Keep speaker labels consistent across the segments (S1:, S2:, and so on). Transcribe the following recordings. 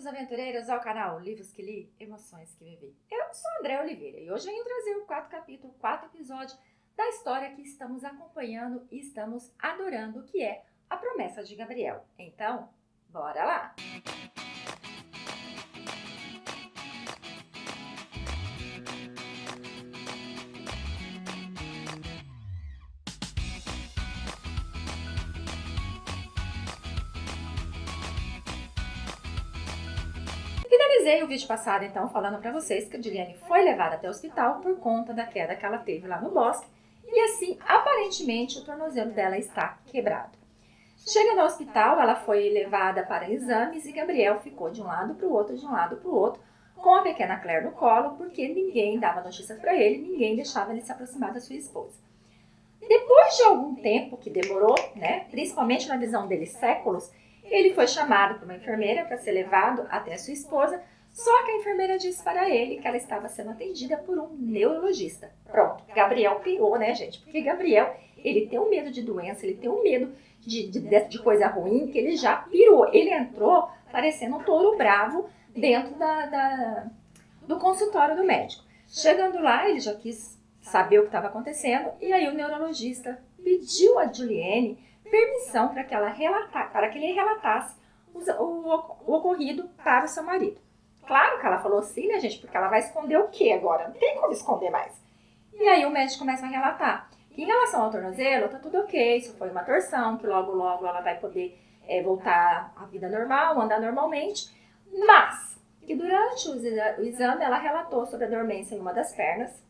S1: Bem-vindos, aventureiros, ao canal Livros que Li, Emoções que Vivi. Eu sou André Oliveira e hoje venho trazer o 4 capítulo, 4 episódio da história que estamos acompanhando e estamos adorando, que é A Promessa de Gabriel. Então, bora lá! Finalizei o vídeo passado, então, falando para vocês que a Juliane foi levada até o hospital por conta da queda que ela teve lá no bosque e, assim, aparentemente, o tornozelo dela está quebrado. Chega no hospital, ela foi levada para exames e Gabriel ficou de um lado para o outro, com a pequena Claire no colo, porque ninguém dava notícias para ele, ninguém deixava ele se aproximar da sua esposa. Depois de algum tempo, que demorou, né, principalmente na visão dele séculos, ele foi chamado por uma enfermeira para ser levado até a sua esposa, só que a enfermeira disse para ele que ela estava sendo atendida por um neurologista. Pronto, Gabriel pirou, né, gente? Porque Gabriel, ele tem um medo de doença, ele tem um medo de coisa ruim, que ele já pirou. Ele entrou parecendo um touro bravo dentro do consultório do médico. Chegando lá, ele já quis saber o que estava acontecendo, e aí o neurologista pediu a Juliane permissão para que ele relatasse o ocorrido para o seu marido. Claro que ela falou sim, né, gente? Porque ela vai esconder o quê agora? Não tem como esconder mais. E aí o médico começa a relatar que em relação ao tornozelo, tá tudo ok, isso foi uma torção, que logo logo ela vai poder voltar à vida normal, andar normalmente, mas que durante o exame ela relatou sobre a dormência em uma das pernas,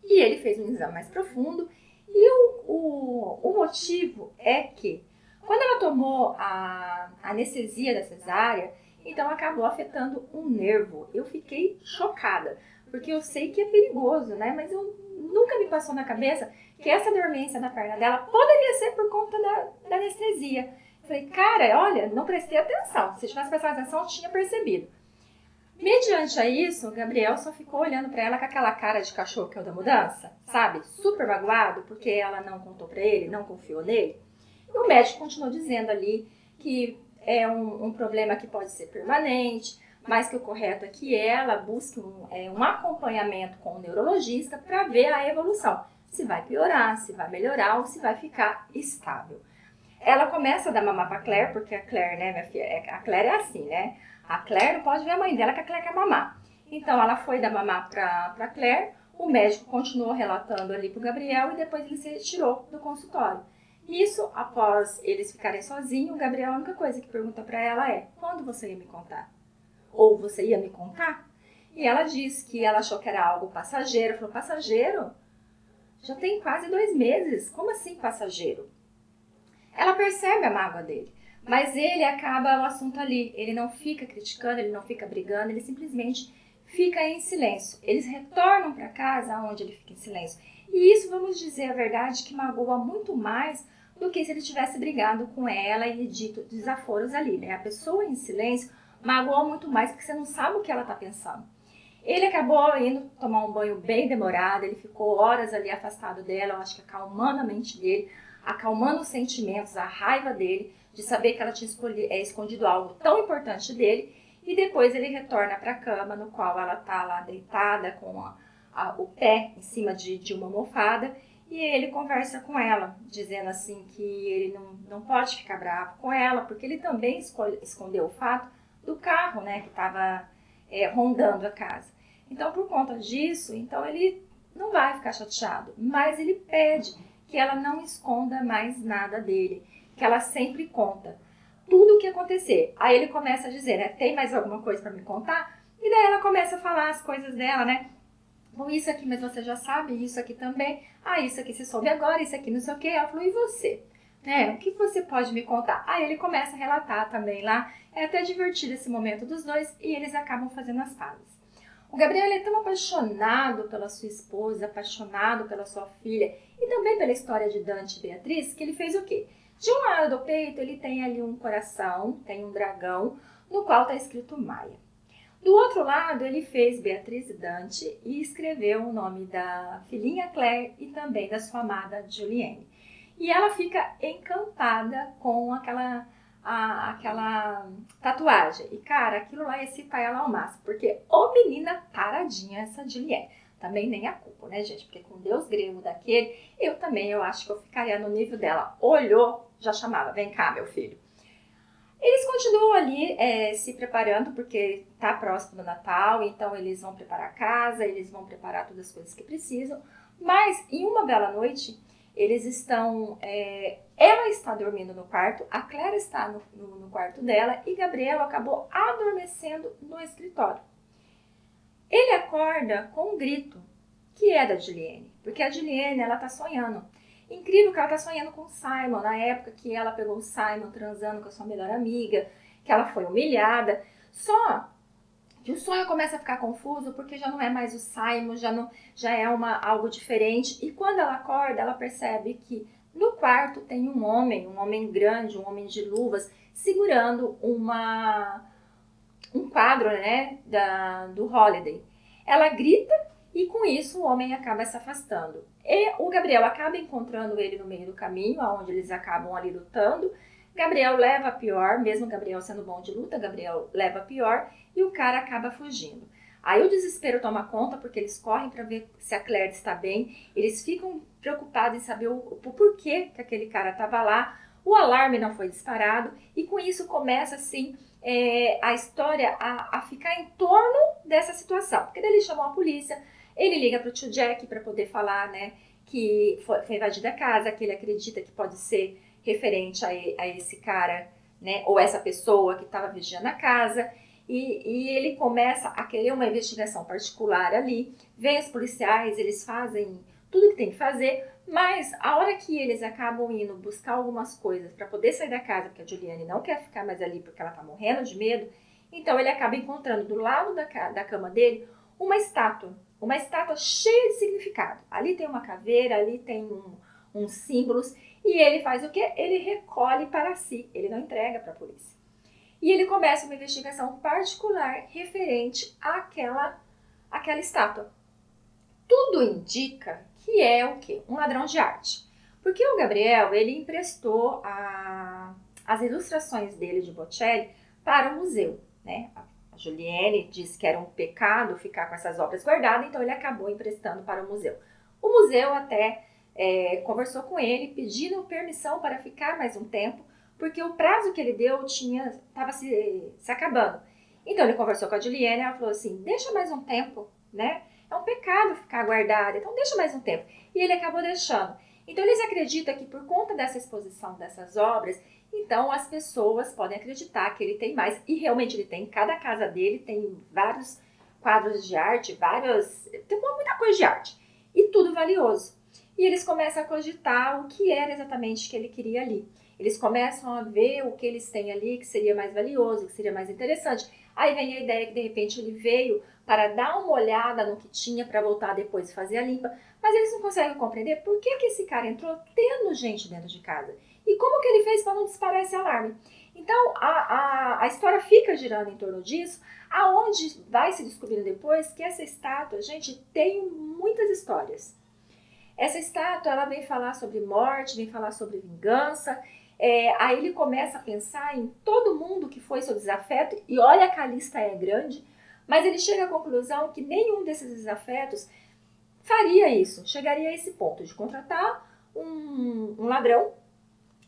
S1: e ele fez um exame mais profundo. E o motivo é que, quando ela tomou a anestesia da cesárea, então acabou afetando um nervo. Eu fiquei chocada, porque eu sei que é perigoso, né? Mas nunca me passou na cabeça que essa dormência na perna dela poderia ser por conta da anestesia. Eu falei, cara, olha, não prestei atenção. Se tivesse prestado atenção, eu tinha percebido. Mediante a isso, o Gabriel só ficou olhando para ela com aquela cara de cachorro que é o da mudança, sabe? Super magoado, porque ela não contou para ele, não confiou nele. E o médico continuou dizendo ali que é um problema que pode ser permanente, mas que o correto é que ela busque um acompanhamento com o neurologista para ver a evolução. Se vai piorar, se vai melhorar ou se vai ficar estável. Ela começa a dar mamar pra Claire, porque a Claire, né, minha filha, a Claire é assim, né? A Claire não pode ver a mãe dela, que a Claire quer mamar. Então, ela foi dar mamar pra Claire, o médico continuou relatando ali pro Gabriel e depois ele se retirou do consultório. Isso, após eles ficarem sozinhos, o Gabriel, a única coisa que pergunta pra ela é: quando você ia me contar? Ou você ia me contar? E ela diz que ela achou que era algo passageiro. Falou, passageiro? Já tem quase 2 meses. Como assim passageiro? Ela percebe a mágoa dele, mas ele acaba o assunto ali. Ele não fica criticando, ele não fica brigando, ele simplesmente fica em silêncio. Eles retornam para casa onde ele fica em silêncio. E isso, vamos dizer a verdade, que magoa muito mais do que se ele tivesse brigado com ela e dito desaforos ali, né? A pessoa em silêncio magoa muito mais porque você não sabe o que ela está pensando. Ele acabou indo tomar um banho bem demorado, ele ficou horas ali afastado dela, eu acho que acalmando a mente dele, acalmando os sentimentos, a raiva dele, de saber que ela tinha escondido algo tão importante dele, e depois ele retorna para a cama, no qual ela está lá deitada, com o pé em cima de uma almofada, e ele conversa com ela, dizendo assim que ele não pode ficar bravo com ela, porque ele também escondeu o fato do carro, né, que estava rondando a casa. Então, por conta disso, então ele não vai ficar chateado, mas ele pede que ela não esconda mais nada dele, que ela sempre conta tudo o que acontecer. Aí ele começa a dizer, né, tem mais alguma coisa para me contar? E daí ela começa a falar as coisas dela, né? Bom, isso aqui, mas você já sabe, isso aqui também. Ah, isso aqui você soube agora, isso aqui não sei o quê. Ela falou, e você? O que você pode me contar? Aí ele começa a relatar também lá. É até divertido esse momento dos dois e eles acabam fazendo as pazes. O Gabriel ele é tão apaixonado pela sua esposa, apaixonado pela sua filha e também pela história de Dante e Beatriz, que ele fez o quê? De um lado do peito ele tem ali um coração, tem um dragão, no qual está escrito Maia. Do outro lado ele fez Beatriz e Dante e escreveu o nome da filhinha Claire e também da sua amada Juliane. E ela fica encantada com aquela tatuagem. E, cara, aquilo lá excita ela ao máximo, porque, ô menina paradinha essa Juliette. Também nem a culpa, né, gente? Porque com Deus grego daquele, eu acho que eu ficaria no nível dela. Olhou, já chamava, vem cá, meu filho. Eles continuam ali se preparando, porque tá próximo do Natal, então eles vão preparar a casa, eles vão preparar todas as coisas que precisam. Mas, em uma bela noite, eles estão... ela está dormindo no quarto, a Claire está no quarto dela e Gabriel acabou adormecendo no escritório. Ele acorda com um grito, que é da Juliane, porque a Juliane, ela tá sonhando. Incrível que ela tá sonhando com o Simon, na época que ela pegou o Simon transando com a sua melhor amiga, que ela foi humilhada. Só que o sonho começa a ficar confuso porque já não é mais o Simon, já é algo diferente. E quando ela acorda, ela percebe que no quarto tem um homem grande, um homem de luvas, segurando um quadro, né, do Holiday. Ela grita e com isso o homem acaba se afastando. E o Gabriel acaba encontrando ele no meio do caminho, onde eles acabam ali lutando. Gabriel leva a pior, mesmo Gabriel sendo bom de luta, Gabriel leva a pior e o cara acaba fugindo. Aí o desespero toma conta porque eles correm para ver se a Claire está bem, eles ficam preocupados em saber o porquê que aquele cara estava lá, o alarme não foi disparado e com isso começa assim a história a ficar em torno dessa situação. Porque daí ele chamou a polícia, ele liga para o tio Jack para poder falar, né, que foi invadida a casa, que ele acredita que pode ser referente a esse cara, né, ou essa pessoa que estava vigiando a casa. E ele começa a querer uma investigação particular ali, vem os policiais, eles fazem tudo que tem que fazer, mas a hora que eles acabam indo buscar algumas coisas para poder sair da casa, porque a Juliane não quer ficar mais ali porque ela tá morrendo de medo, então ele acaba encontrando do lado da cama dele uma estátua cheia de significado. Ali tem uma caveira, ali tem uns símbolos, e ele faz o quê? Ele recolhe para si, ele não entrega para a polícia. E ele começa uma investigação particular referente àquela estátua. Tudo indica que é o quê? Um ladrão de arte. Porque o Gabriel, ele emprestou as ilustrações dele de Botticelli para o museu, né? A Juliane disse que era um pecado ficar com essas obras guardadas, então ele acabou emprestando para o museu. O museu até conversou com ele, pedindo permissão para ficar mais um tempo, porque o prazo que ele deu estava se acabando. Então ele conversou com a Juliane e ela falou assim, deixa mais um tempo, né? É um pecado ficar guardado, então deixa mais um tempo. E ele acabou deixando. Então eles acreditam que por conta dessa exposição dessas obras, então as pessoas podem acreditar que ele tem mais. E realmente ele tem. Cada casa dele tem vários quadros de arte, tem muita coisa de arte. E tudo valioso. E eles começam a cogitar o que era exatamente que ele queria ali. Eles começam a ver o que eles têm ali que seria mais valioso, que seria mais interessante. Aí vem a ideia que de repente ele veio para dar uma olhada no que tinha para voltar depois e fazer a limpa. Mas eles não conseguem compreender por que esse cara entrou tendo gente dentro de casa. E como que ele fez para não disparar esse alarme. Então a história fica girando em torno disso, aonde vai se descobrindo depois que essa estátua, gente, tem muitas histórias. Essa estátua, ela vem falar sobre morte, vem falar sobre vingança. Aí ele começa a pensar em todo mundo que foi seu desafeto, e olha que a lista é grande, mas ele chega à conclusão que nenhum desses desafetos faria isso, chegaria a esse ponto de contratar um ladrão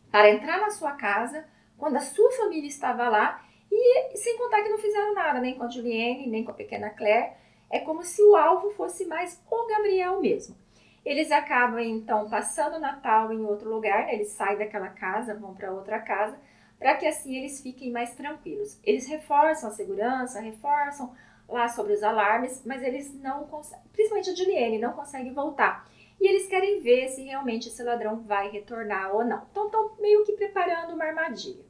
S1: para entrar na sua casa quando a sua família estava lá, e sem contar que não fizeram nada, nem com a Juliane, nem com a pequena Claire. É como se o alvo fosse mais o Gabriel mesmo. Eles acabam, então, passando o Natal em outro lugar, né? Eles saem daquela casa, vão para outra casa, para que assim eles fiquem mais tranquilos. Eles reforçam a segurança, reforçam lá sobre os alarmes, mas eles não conseguem, principalmente a Juliane, não consegue voltar. E eles querem ver se realmente esse ladrão vai retornar ou não. Então, estão meio que preparando uma armadilha.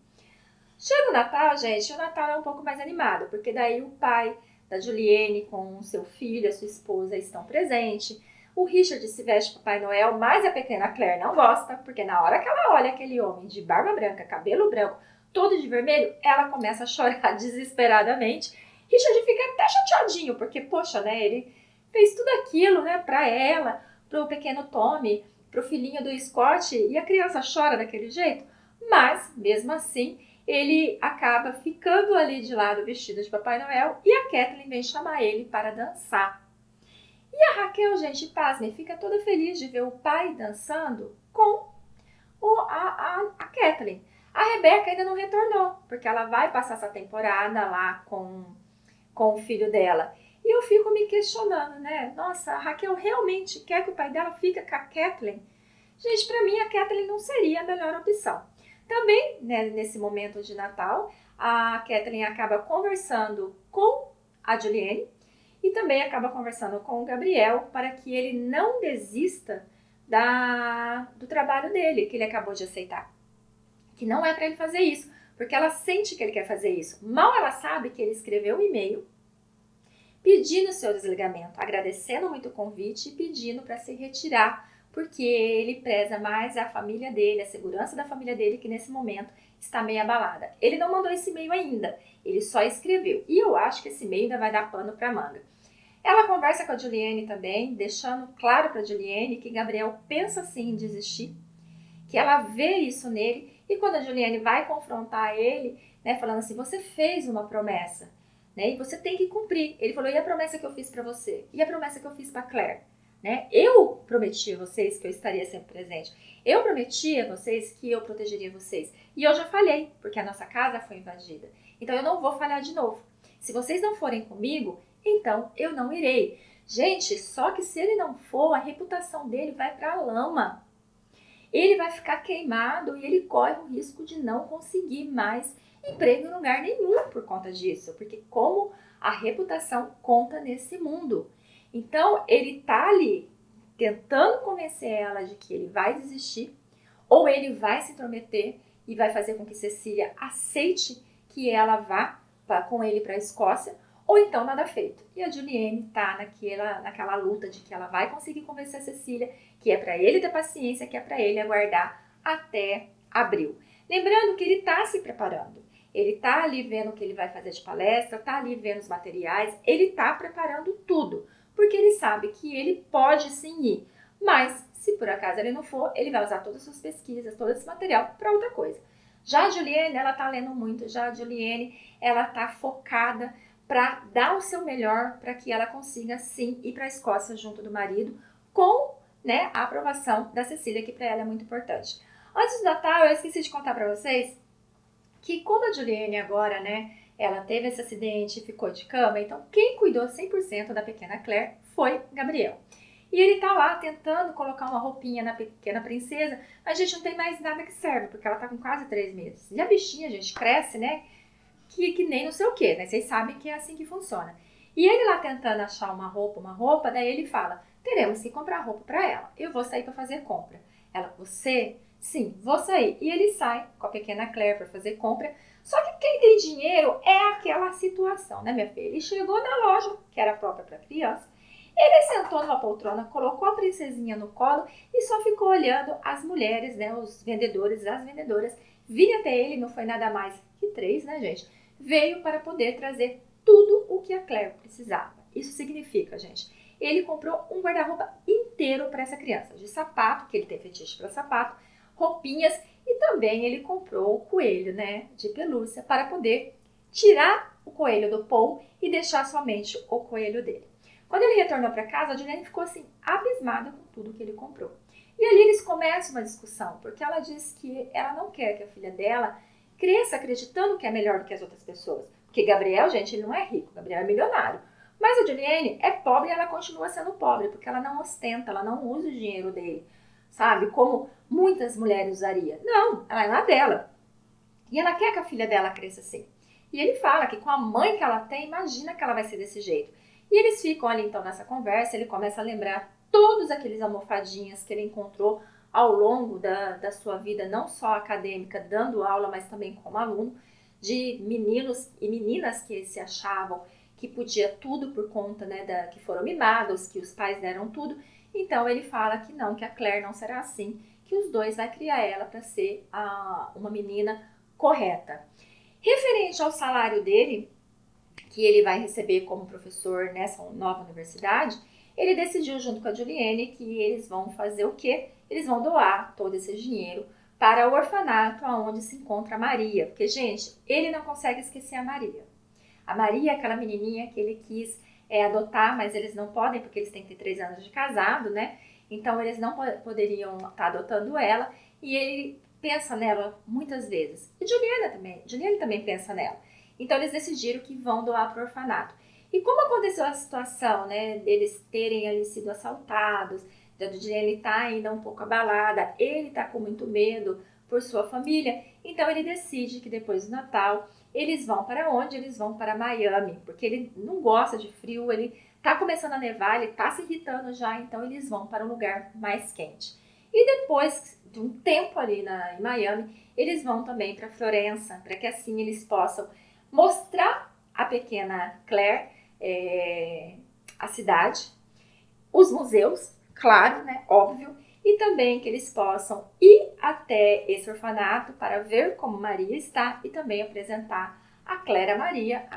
S1: Chega o Natal, gente, o Natal é um pouco mais animado, porque daí o pai da Juliane com o seu filho, a sua esposa estão presentes. O Richard se veste de Papai Noel, mas a pequena Claire não gosta, porque na hora que ela olha aquele homem de barba branca, cabelo branco, todo de vermelho, ela começa a chorar desesperadamente. Richard fica até chateadinho, porque, poxa, né, ele fez tudo aquilo, né, pra ela, pro pequeno Tommy, pro filhinho do Scott, e a criança chora daquele jeito. Mas, mesmo assim, ele acaba ficando ali de lado vestido de Papai Noel e a Kathleen vem chamar ele para dançar. E a Raquel, gente, pasmem, fica toda feliz de ver o pai dançando com a Kathleen. A Rebeca ainda não retornou, porque ela vai passar essa temporada lá com o filho dela. E eu fico me questionando, né? Nossa, a Raquel realmente quer que o pai dela fique com a Kathleen? Gente, para mim a Kathleen não seria a melhor opção. Também, né, nesse momento de Natal, a Kathleen acaba conversando com a Juliane e também acaba conversando com o Gabriel para que ele não desista do trabalho dele, que ele acabou de aceitar. Que não é para ele fazer isso, porque ela sente que ele quer fazer isso. Mal ela sabe que ele escreveu um e-mail pedindo seu desligamento, agradecendo muito o convite e pedindo para se retirar, porque ele preza mais a família dele, a segurança da família dele, que nesse momento está meio abalada. Ele não mandou esse e-mail ainda, ele só escreveu. E eu acho que esse e-mail ainda vai dar pano para manga. Ela conversa com a Juliane também, deixando claro para a Juliane que Gabriel pensa sim em desistir, que ela vê isso nele, e quando a Juliane vai confrontar ele, né, falando assim, você fez uma promessa, né, e você tem que cumprir. Ele falou, e a promessa que eu fiz para você? E a promessa que eu fiz para Claire? Né? Eu prometi a vocês que eu estaria sempre presente. Eu prometi a vocês que eu protegeria vocês. E eu já falhei, porque a nossa casa foi invadida. Então eu não vou falhar de novo. Se vocês não forem comigo, então eu não irei. Gente, só que se ele não for, a reputação dele vai para a lama. Ele vai ficar queimado e ele corre o risco de não conseguir mais emprego em lugar nenhum por conta disso, porque como a reputação conta nesse mundo. Então, ele tá ali tentando convencer ela de que ele vai desistir, ou ele vai se intrometer e vai fazer com que Cecília aceite que ela vá com ele para a Escócia, ou então nada feito. E a Juliane tá naquela luta de que ela vai conseguir convencer a Cecília, que é para ele ter paciência, que é para ele aguardar até abril. Lembrando que ele tá se preparando. Ele tá ali vendo o que ele vai fazer de palestra, tá ali vendo os materiais, ele tá preparando tudo, porque ele sabe que ele pode sim ir. Mas, se por acaso ele não for, ele vai usar todas as suas pesquisas, todo esse material para outra coisa. Já a Juliane, ela tá lendo muito, já a Juliane, ela tá focada para dar o seu melhor para que ela consiga sim ir para a Escócia junto do marido, com, né, a aprovação da Cecília, que para ela é muito importante. Antes do Natal, eu esqueci de contar para vocês que como a Juliane agora, né, ela teve esse acidente e ficou de cama, então quem cuidou 100% da pequena Claire foi Gabriel. E ele tá lá tentando colocar uma roupinha na pequena princesa, mas a gente não tem mais nada que serve, porque ela tá com quase 3 meses. E a bichinha, gente, cresce, né, que nem não sei o que, né, vocês sabem que é assim que funciona. E ele lá tentando achar uma roupa, daí ele fala, teremos que comprar roupa para ela, eu vou sair para fazer compra. Ela, você? Sim, vou sair. E ele sai com a pequena Claire para fazer compra. Só que quem tem dinheiro é aquela situação, né, minha filha? Ele chegou na loja, que era própria para criança. Ele sentou numa poltrona, colocou a princesinha no colo e só ficou olhando as mulheres, né, os vendedores, as vendedoras. Vinha até ele, não foi nada mais que 3, né, gente? Veio para poder trazer tudo o que a Claire precisava. Isso significa, gente, ele comprou um guarda-roupa inteiro para essa criança, de sapato, que ele tem fetiche para sapato, roupinhas, e também ele comprou o coelho, né, de pelúcia, para poder tirar o coelho do Paul e deixar somente o coelho dele. Quando ele retornou para casa, a Juliane ficou assim, abismada com tudo que ele comprou. E ali eles começam uma discussão, porque ela diz que ela não quer que a filha dela cresça acreditando que é melhor do que as outras pessoas. Porque Gabriel, gente, ele não é rico, Gabriel é milionário. Mas a Juliane é pobre e ela continua sendo pobre, porque ela não ostenta, ela não usa o dinheiro dele, sabe? Como muitas mulheres usariam. Não, ela é na dela. E ela quer que a filha dela cresça assim. E ele fala que com a mãe que ela tem, imagina que ela vai ser desse jeito. E eles ficam ali então nessa conversa, ele começa a lembrar todos aqueles almofadinhas que ele encontrou ao longo da sua vida, não só acadêmica, dando aula, mas também como aluno, de meninos e meninas que se achavam que podia tudo por conta, né, que foram mimados, que os pais deram tudo. Então ele fala que não, que a Claire não será assim, que os dois vai criar ela para ser uma menina correta. Referente ao salário dele, que ele vai receber como professor nessa nova universidade, ele decidiu junto com a Juliane que eles vão fazer o quê? Eles vão doar todo esse dinheiro para o orfanato onde se encontra a Maria. Porque, gente, ele não consegue esquecer a Maria. A Maria é aquela menininha que ele quis adotar, mas eles não podem porque eles têm que ter 3 anos de casado, né? Então eles não poderiam estar adotando ela e ele pensa nela muitas vezes. E Juliana também pensa nela. Então eles decidiram que vão doar para o orfanato. E como aconteceu a situação, né, deles terem ali sido assaltados, da Juliana estar ainda um pouco abalada, ele está com muito medo por sua família, então ele decide que depois do Natal eles vão para onde? Eles vão para Miami, porque ele não gosta de frio, ele tá começando a nevar, ele tá se irritando já, então eles vão para um lugar mais quente. E depois de um tempo ali em Miami, eles vão também para Florença, para que assim eles possam mostrar a pequena Claire a cidade, os museus, claro, né, óbvio, e também que eles possam ir até esse orfanato para ver como Maria está e também apresentar a Claire a Maria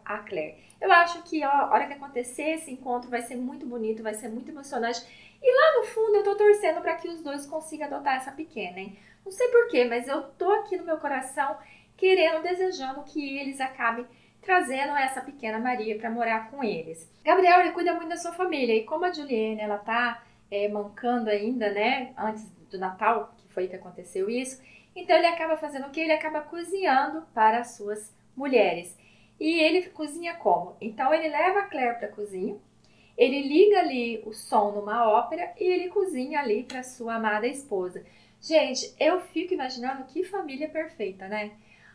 S1: a Claire. Eu acho que a hora que acontecer esse encontro vai ser muito bonito, vai ser muito emocionante. E lá no fundo eu tô torcendo para que os dois consigam adotar essa pequena, hein? Não sei porquê, mas eu tô aqui no meu coração querendo, desejando que eles acabem trazendo essa pequena Maria para morar com eles. Gabriel, ele cuida muito da sua família e como a Juliane, ela tá mancando ainda, né, antes do Natal, que foi que aconteceu isso, então ele acaba fazendo o quê? Ele acaba cozinhando para as suas mulheres. E ele cozinha como? Então ele leva a Claire para a cozinha, ele liga ali o som numa ópera e ele cozinha ali para sua amada esposa. Gente, eu fico imaginando que família perfeita, né?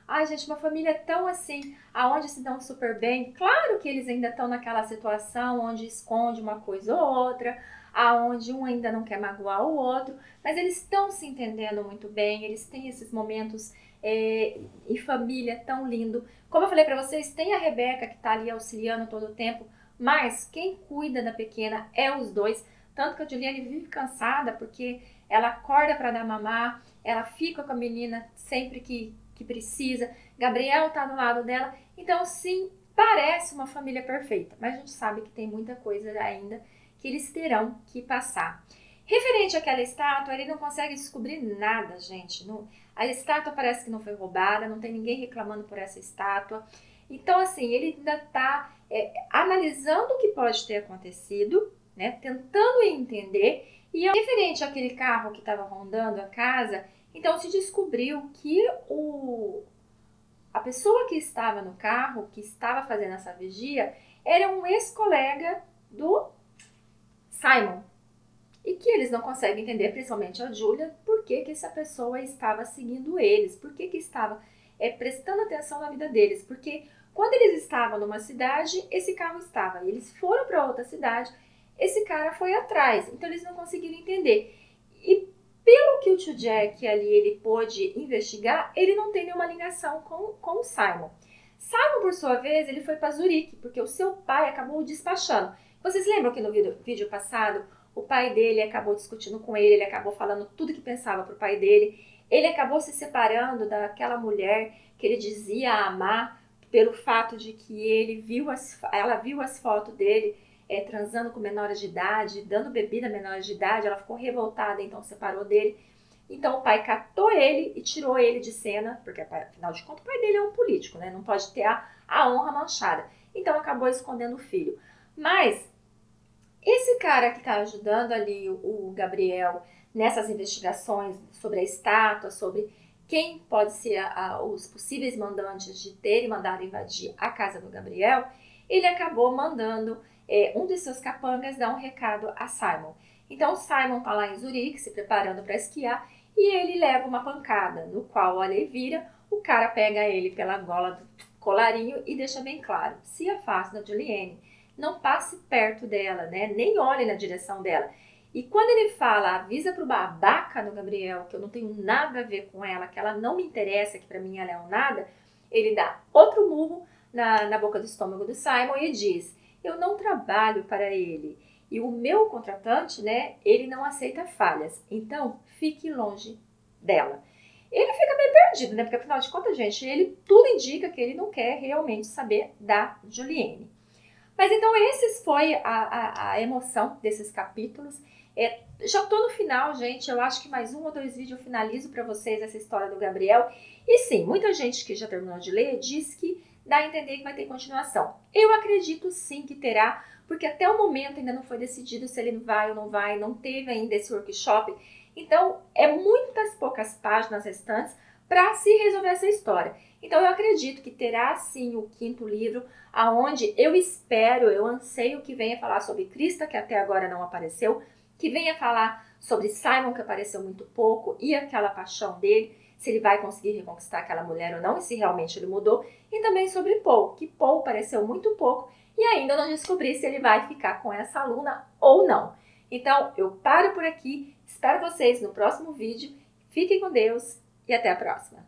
S1: Ai, gente, uma família tão assim, aonde se dão super bem. Claro que eles ainda estão naquela situação onde esconde uma coisa ou outra, aonde um ainda não quer magoar o outro, mas eles estão se entendendo muito bem, eles têm esses momentos em família tão lindo. Como eu falei para vocês, tem a Rebeca que está ali auxiliando todo o tempo, mas quem cuida da pequena é os dois. Tanto que a Juliane vive cansada porque ela acorda para dar mamar, ela fica com a menina sempre que precisa. Gabriel tá do lado dela. Então, sim, parece uma família perfeita, mas a gente sabe que tem muita coisa ainda que eles terão que passar. Referente àquela estátua, ele não consegue descobrir nada, gente. A estátua parece que não foi roubada, não tem ninguém reclamando por essa estátua. Então, assim, ele ainda está analisando o que pode ter acontecido, né, tentando entender. E referente àquele carro que estava rondando a casa, então se descobriu que a pessoa que estava no carro, que estava fazendo essa vigia, era um ex-colega do Simon. E que eles não conseguem entender, principalmente a Julia, por que essa pessoa estava seguindo eles, por que estava prestando atenção na vida deles. Porque quando eles estavam numa cidade, esse carro estava. E eles foram para outra cidade, esse cara foi atrás. Então eles não conseguiram entender. E pelo que o tio Jack ali ele pôde investigar, ele não tem nenhuma ligação com o Simon. Simon, por sua vez, ele foi para Zurique, porque o seu pai acabou o despachando. Vocês lembram que no vídeo passado, o pai dele acabou discutindo com ele acabou falando tudo que pensava pro pai dele. Ele acabou se separando daquela mulher que ele dizia amar pelo fato de que ela viu as fotos dele transando com menores de idade, dando bebida a menores de idade. Ela ficou revoltada, então separou dele. Então o pai catou ele e tirou ele de cena, porque afinal de contas o pai dele é um político, né? Não pode ter a honra manchada. Então acabou escondendo o filho. Mas esse cara que está ajudando ali o Gabriel nessas investigações sobre a estátua, sobre quem pode ser os possíveis mandantes de terem mandado invadir a casa do Gabriel, ele acabou mandando um de seus capangas dar um recado a Simon. Então o Simon está lá em Zurique se preparando para esquiar e ele leva uma pancada, no qual, olha, ele vira, o cara pega ele pela gola do colarinho e deixa bem claro, se afasta da Juliane. Não passe perto dela, né? Nem olhe na direção dela. E quando ele fala, avisa pro babaca do Gabriel que eu não tenho nada a ver com ela, que ela não me interessa, que pra mim ela é um nada, ele dá outro murro na boca do estômago do Simon e diz, eu não trabalho para ele. E o meu contratante, né, ele não aceita falhas. Então, fique longe dela. Ele fica meio perdido, né? Porque afinal de contas, gente, tudo indica que ele não quer realmente saber da Juliane. Mas então esses foi a emoção desses capítulos. Já estou no final, gente. Eu acho que mais 1 ou 2 vídeos eu finalizo para vocês essa história do Gabriel. E sim, muita gente que já terminou de ler diz que dá a entender que vai ter continuação. Eu acredito sim que terá, porque até o momento ainda não foi decidido se ele vai ou não vai, não teve ainda esse workshop. Então, é muitas poucas páginas restantes para se resolver essa história. Então, eu acredito que terá sim o 5º livro, aonde eu espero, eu anseio que venha falar sobre Krista, que até agora não apareceu, que venha falar sobre Simon, que apareceu muito pouco, e aquela paixão dele, se ele vai conseguir reconquistar aquela mulher ou não, e se realmente ele mudou, e também sobre Paul, que Paul apareceu muito pouco, e ainda não descobri se ele vai ficar com essa aluna ou não. Então, eu paro por aqui, espero vocês no próximo vídeo, fiquem com Deus e até a próxima!